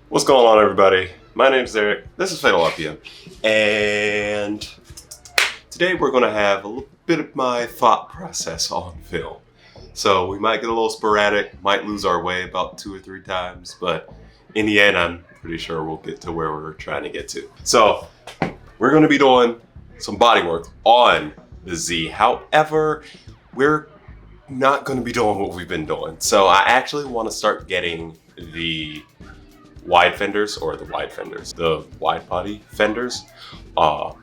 What's going on, everybody? My name's Eric. This is FatalRPM, and today we're going to have a little bit of my thought process on film. So we might get a little sporadic, might lose our way about 2 or 3 times, but in the end, I'm pretty sure we'll get to where we're trying to get to. So we're going to be doing some body work on the Z. However, we're not going to be doing what we've been doing. So I actually want to start getting the wide fenders, or the wide fenders, the wide body fenders,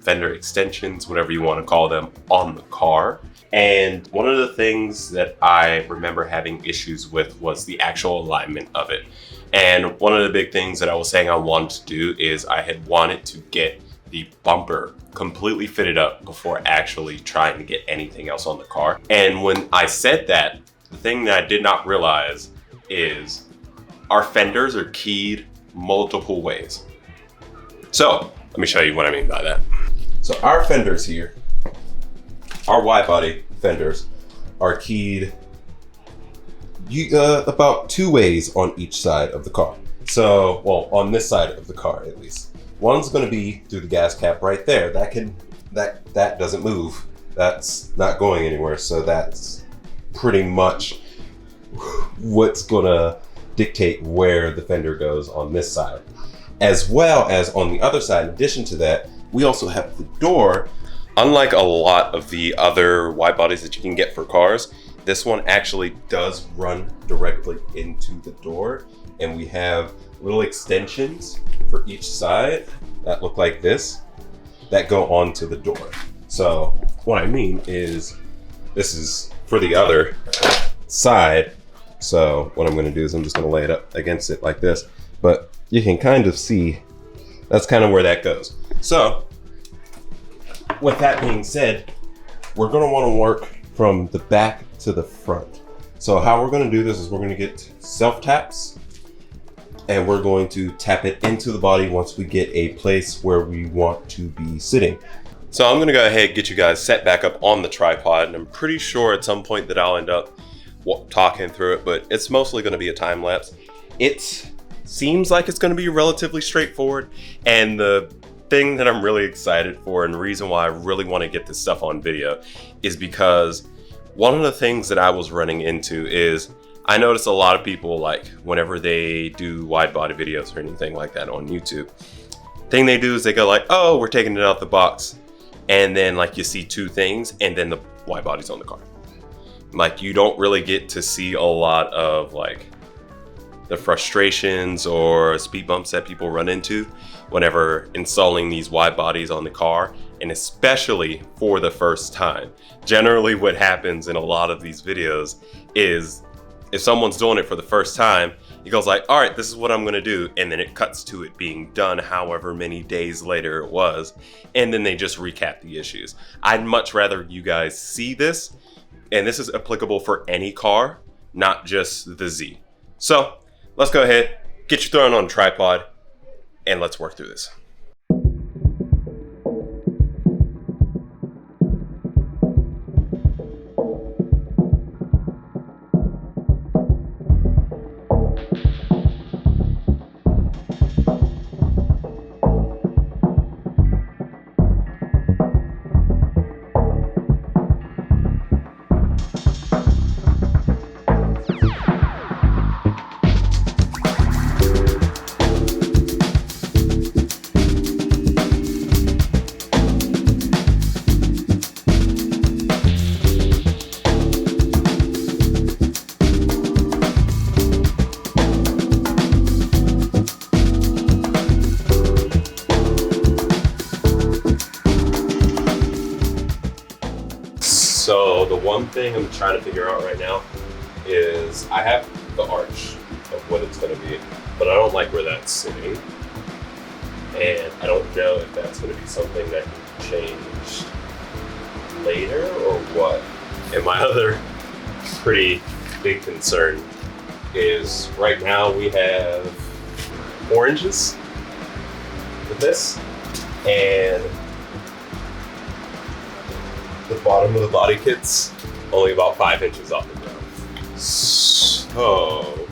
fender extensions, whatever you want to call them, on the car. And one of the things that I remember having issues with was the actual alignment of it. And one of the big things that I was saying I wanted to do is I had wanted to get the bumper completely fitted up before actually trying to get anything else on the car. And when I said that, the thing that I did not realize is our fenders are keyed multiple ways. So let me show you what I mean by that. So our fenders here, our wide body fenders, are keyed about 2 ways on each side of the car. So, well, on this side of the car at least. One's going to be through the gas cap right there. That doesn't move. That's not going anywhere. So that's pretty much what's going to dictate where the fender goes on this side. As well as on the other side, in addition to that, we also have the door. Unlike a lot of the other wide bodies that you can get for cars, this one actually does run directly into the door. And we have little extensions for each side that look like this, that go onto the door. So what I mean is, this is for the other side. So what I'm going to do is I'm just going to lay it up against it like this, but you can kind of see that's kind of where that goes. So with that being said, we're going to want to work from the back to the front. So how we're going to do this is we're going to get self taps, and we're going to tap it into the body once we get a place where we want to be sitting. So I'm going to go ahead and get you guys set back up on the tripod, and I'm pretty sure at some point that I'll end up talking through it, but it's mostly going to be a time lapse. It seems like it's going to be relatively straightforward, and the thing that I'm really excited for, and the reason why I really want to get this stuff on video, is because one of the things that I was running into is I notice a lot of people, like whenever they do wide body videos or anything like that on YouTube, thing they do is they go like, oh, we're taking it out the box, and then like you see 2 things and then the wide body's on the car. Like, you don't really get to see a lot of like the frustrations or speed bumps that people run into whenever installing these wide bodies on the car, and especially for the first time. Generally what happens in a lot of these videos is if someone's doing it for the first time, he goes like, all right, this is what I'm gonna do. And then it cuts to it being done however many days later it was. And then they just recap the issues. I'd much rather you guys see this. And this is applicable for any car, not just the Z. So let's go ahead, get you thrown on a tripod, and let's work through this. So the one thing I'm trying to figure out right now is I have the arch of what it's going to be, but I don't like where that's sitting. And I don't know if that's going to be something that can change later or what. And my other pretty big concern is right now we have oranges with this, and the bottom of the body kit's only about 5 inches off the ground. So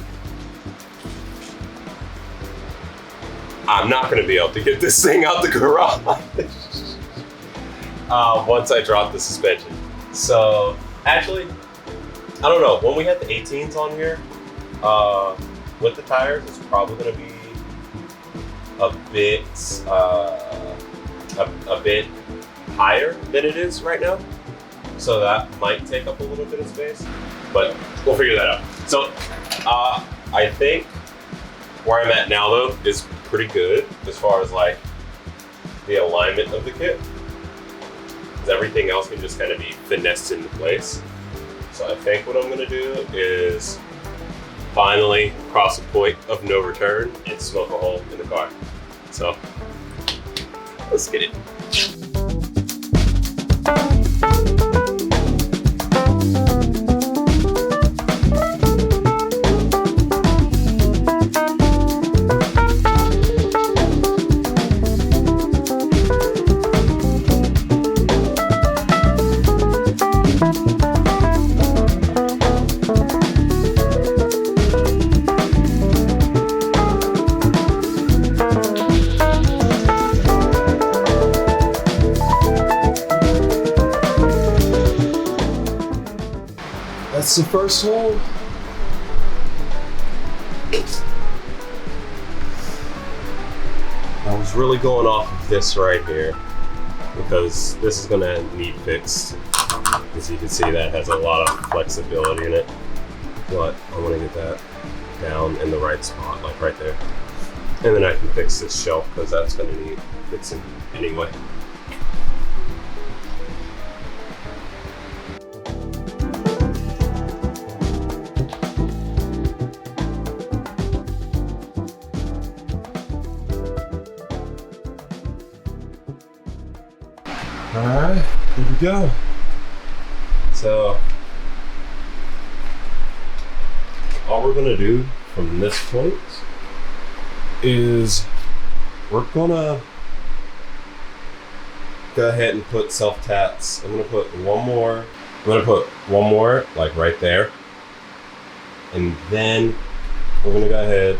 I'm not gonna be able to get this thing out the garage once I drop the suspension. So actually, I don't know, when we had the 18s on here, with the tires, it's probably gonna be a bit higher than it is right now. So that might take up a little bit of space, but we'll figure that out. So I think where I'm at now though is pretty good as far as like the alignment of the kit. Because everything else can just kind of be finessed into place. So I think what I'm gonna do is finally cross a point of no return and smoke a hole in the car. So let's get it. That's the first hole. I was really going off of this right here because this is gonna need fixed. As you can see, that has a lot of flexibility in it, but I want to get that down in the right spot, like right there. And then I can fix this shelf because that's gonna need fixing anyway. All right, here we go. So, all we're gonna do from this point is we're gonna go ahead and put self-taps. I'm gonna put one more. I'm gonna put one more, like right there. And then we're gonna go ahead,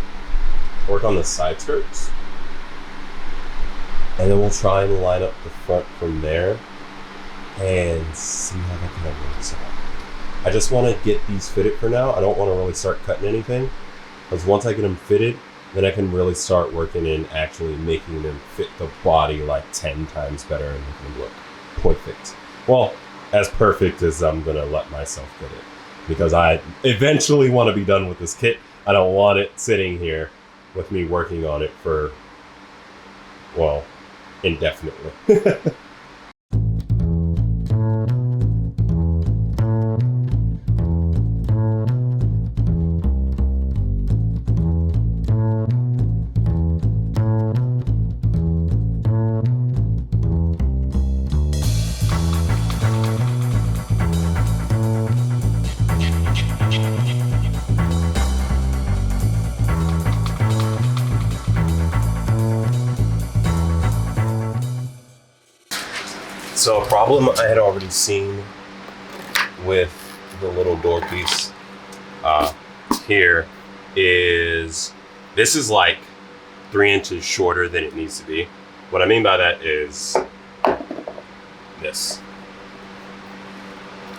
work on the side skirts. And then we'll try and line up the front from there and see how that kind of works out. I just want to get these fitted for now. I don't want to really start cutting anything, because once I get them fitted, then I can really start working in actually making them fit the body like 10 times better and making them look perfect. Well, as perfect as I'm going to let myself fit it, because I eventually want to be done with this kit. I don't want it sitting here with me working on it for, well, indefinitely. So a problem I had already seen with the little door piece here is this is like 3 inches shorter than it needs to be. What I mean by that is this.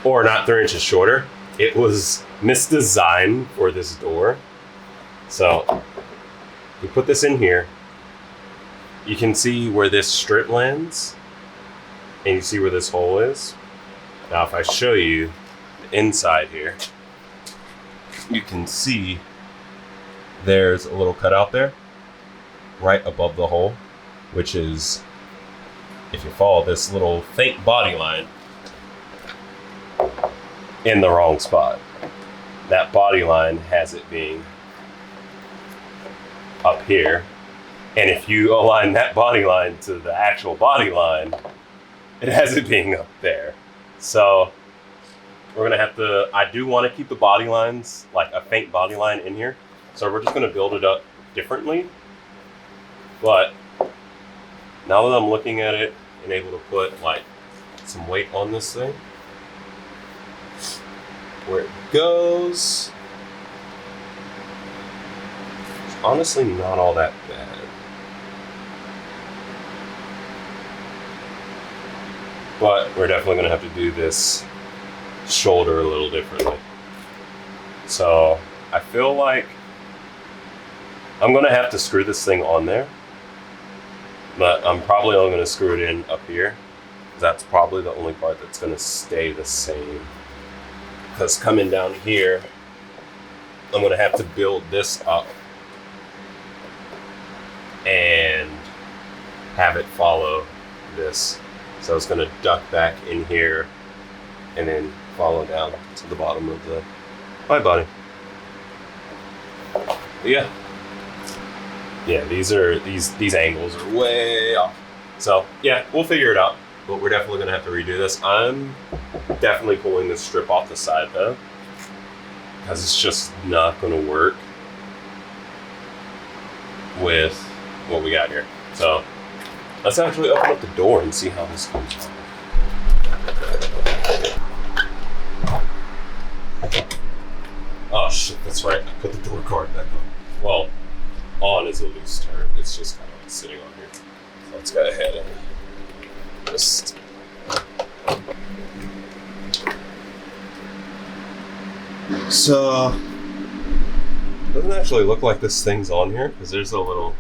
Or not 3 inches shorter. It was misdesigned for this door. So you put this in here. You can see where this strip lands. And you see where this hole is? Now if I show you the inside here, you can see there's a little cutout there, right above the hole, which is, if you follow this little fake body line, in the wrong spot. That body line has it being up here. And if you align that body line to the actual body line, it has it being up there. So we're gonna have to, I do wanna keep the body lines, like a faint body line in here. So we're just gonna build it up differently. But now that I'm looking at it and able to put like some weight on this thing, where it goes, it's honestly not all that bad. but we're definitely gonna have to do this shoulder a little differently. So I feel like I'm gonna have to screw this thing on there, but I'm probably only gonna screw it in up here. That's probably the only part that's gonna stay the same. Because coming down here, I'm gonna have to build this up and have it follow this. So it's gonna duck back in here and then follow down to the bottom of the wide body. But yeah, these angles are way off. So yeah, we'll figure it out. But we're definitely gonna have to redo this. I'm definitely pulling this strip off the side though, because it's just not gonna work with what we got here. So let's actually open up the door and see how this comes out. Oh shit, that's right. I put the door card back on. Well, on is a loose term. It's just kind of like sitting on here. So let's go ahead and just so it doesn't actually look like this thing's on here because there's a little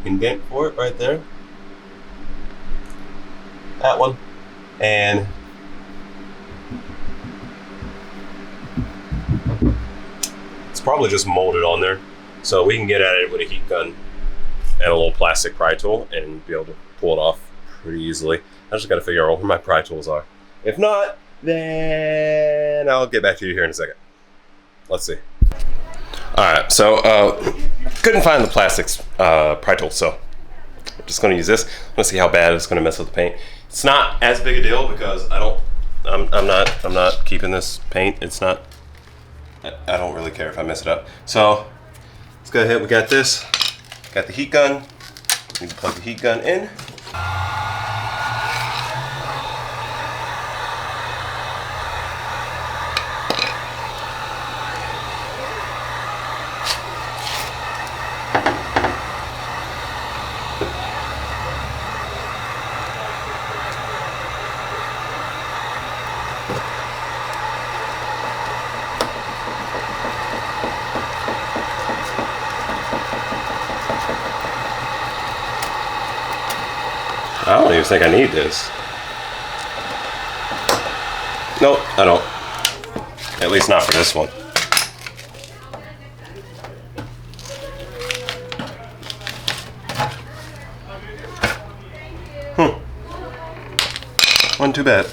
indent for it right there. That one. And it's probably just molded on there. So we can get at it with a heat gun and a little plastic pry tool and be able to pull it off pretty easily. I just gotta figure out where my pry tools are. If not, then I'll get back to you here in a second. Let's see. All right, so couldn't find the plastics pry tool, so I'm just gonna use this. Let's see how bad it's gonna mess with the paint. It's not as big a deal because I'm not keeping this paint. It's not. I don't really care if I mess it up. So let's go ahead. We got this. Got the heat gun. Need to plug the heat gun in. I don't even think I need this. Nope, I don't. At least not for this one. Wasn't too bad.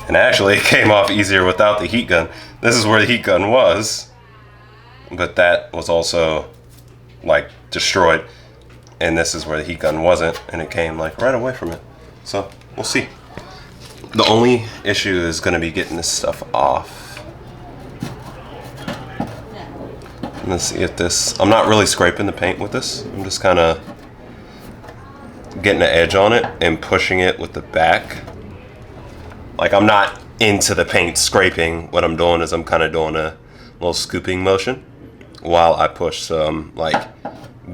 And actually, it came off easier without the heat gun. This is where the heat gun was. But that was also like destroyed, and this is where the heat gun wasn't, and it came like right away from it. So we'll see. The only issue is going to be getting this stuff off. Let's see if this, I'm not really scraping the paint with this. I'm just kind of getting an edge on it and pushing it with the back. Like, I'm not into the paint scraping. What I'm doing is I'm kind of doing a little scooping motion while I push some, like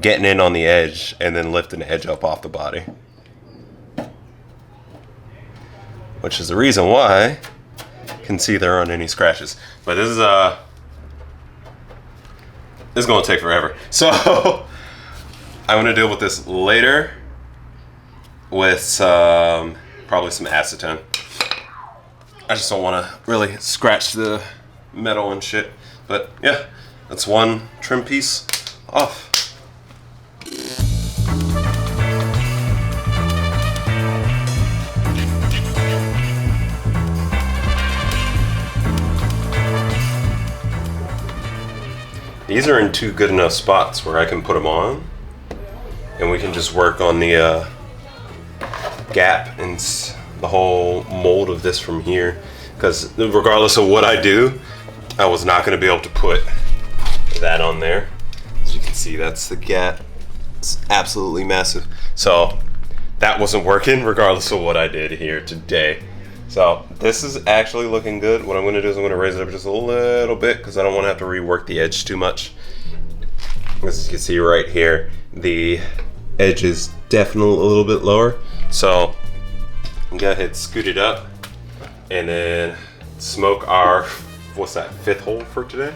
getting in on the edge and then lifting the edge up off the body. Which is the reason why you can see there aren't any scratches. But this is gonna take forever. So I'm gonna deal with this later with probably some acetone. I just don't wanna really scratch the metal and shit. But yeah, that's one trim piece off. These are in two good enough spots where I can put them on, and we can just work on the gap and the whole mold of this from here. Because regardless of what I do, I was not going to be able to put that on there. As you can see, that's the gap. It's absolutely massive. So that wasn't working regardless of what I did here today. So this is actually looking good. What I'm going to do is I'm going to raise it up just a little bit because I don't want to have to rework the edge too much. As you can see right here, the edge is definitely a little bit lower. So go ahead, scoot it up, and then smoke our, what's that, 5th hole for today?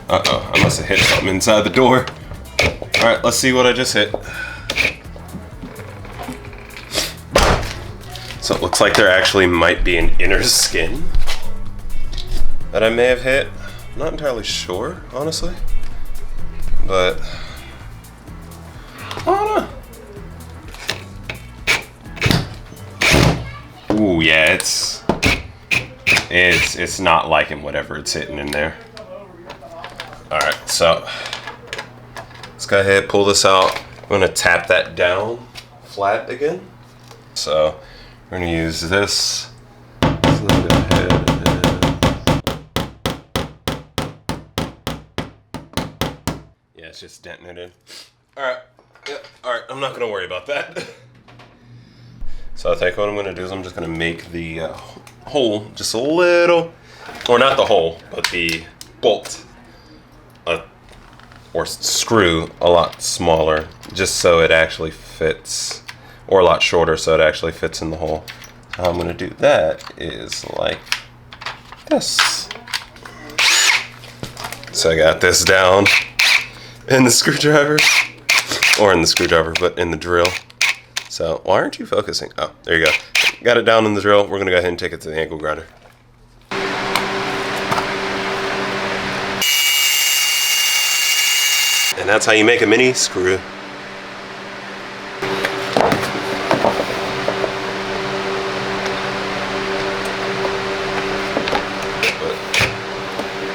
Uh-oh, I must have hit something inside the door. All right, let's see what I just hit. So it looks like there actually might be an inner skin that I may have hit. I'm not entirely sure, honestly. But I don't know. Ooh, yeah, it's not liking whatever it's hitting in there. All right, so let's go ahead, pull this out. I'm gonna tap that down flat again. So we're gonna use this. So let's go ahead and, yeah, it's just denting it in. All right, yeah, all right, I'm not gonna worry about that. So I think what I'm gonna do is I'm just gonna make the hole just a little, or not the hole, but the bolt or screw a lot smaller, just so it actually fits, or a lot shorter so it actually fits in the hole. So how I'm gonna do that is like this. So I got this down in the screwdriver, or in the screwdriver, but in the drill. So why aren't you focusing? Oh, there you go. Got it down in the drill. We're gonna go ahead and take it to the angle grinder. And that's how you make a mini screw.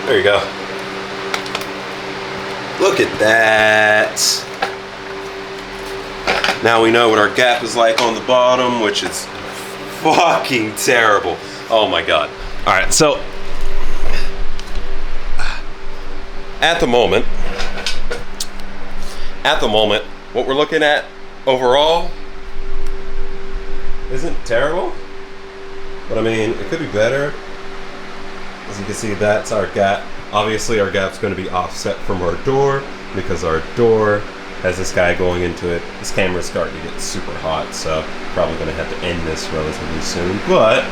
There you go. Look at that. Now we know what our gap is like on the bottom, which is fucking terrible. Oh my God. All right, so at the moment, what we're looking at overall isn't terrible, but I mean, it could be better. As you can see, that's our gap. Obviously, our gap's going to be offset from our door because our door has this guy going into it. This camera's starting to get super hot, so probably going to have to end this relatively soon. But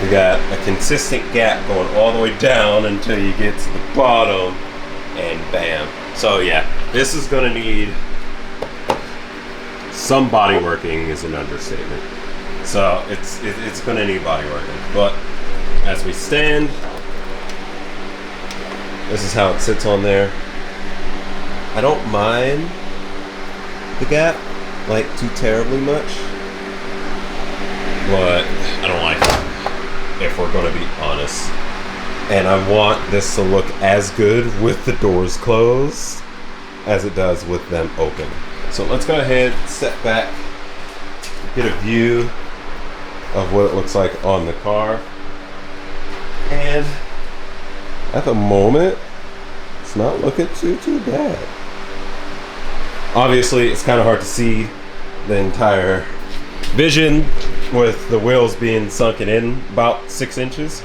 we got a consistent gap going all the way down until you get to the bottom, and bam. So yeah, this is going to need some body working, is an understatement. So it's going to need body working. But as we stand, this is how it sits on there. I don't mind the gap, like, too terribly much, but I don't like it, if we're going to be honest. And I want this to look as good with the doors closed as it does with them open. So let's go ahead, step back, get a view of what it looks like on the car. And at the moment, it's not looking too bad. Obviously, it's kind of hard to see the entire vision with the wheels being sunken in about 6 inches,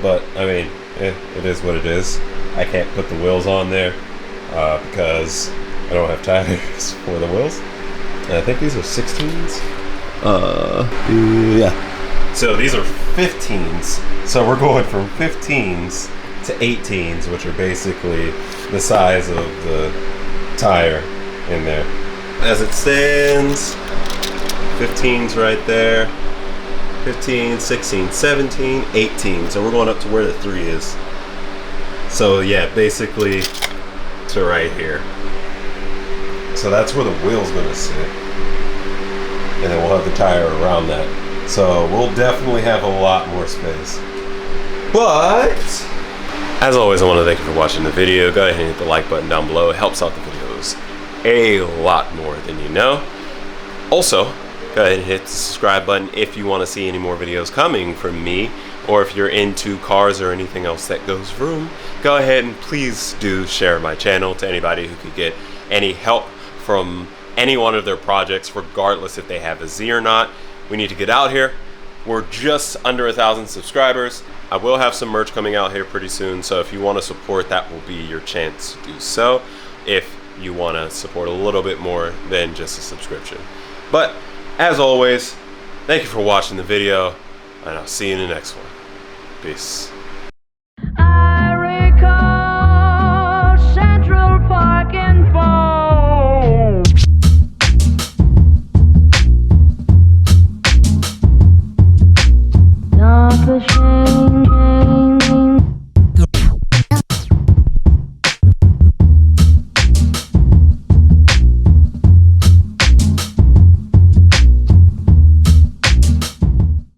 but I mean, it is what it is. I can't put the wheels on there because I don't have tires for the wheels. And I think these are 16s. Yeah. So these are 15s. So we're going from 15s to 18s, which are basically the size of the tire in there. As it stands, 15's right there, 15, 16, 17, 18. So we're going up to where the 3 is. So yeah, basically to right here. So that's where the wheel's gonna sit. And then we'll have the tire around that. So we'll definitely have a lot more space. But as always, I want to thank you for watching the video. Go ahead and hit the like button down below. It helps out the videos a lot more than you know. Also, go ahead and hit the subscribe button if you want to see any more videos coming from me, or if you're into cars or anything else that goes vroom. Go ahead and please do share my channel to anybody who could get any help from any one of their projects, regardless if they have a Z or not. We need to get out here. We're just under 1,000 subscribers. I will have some merch coming out here pretty soon, so if you want to support, that will be your chance to do so, if you want to support a little bit more than just a subscription. But as always, thank you for watching the video, and I'll see you in the next one. Peace.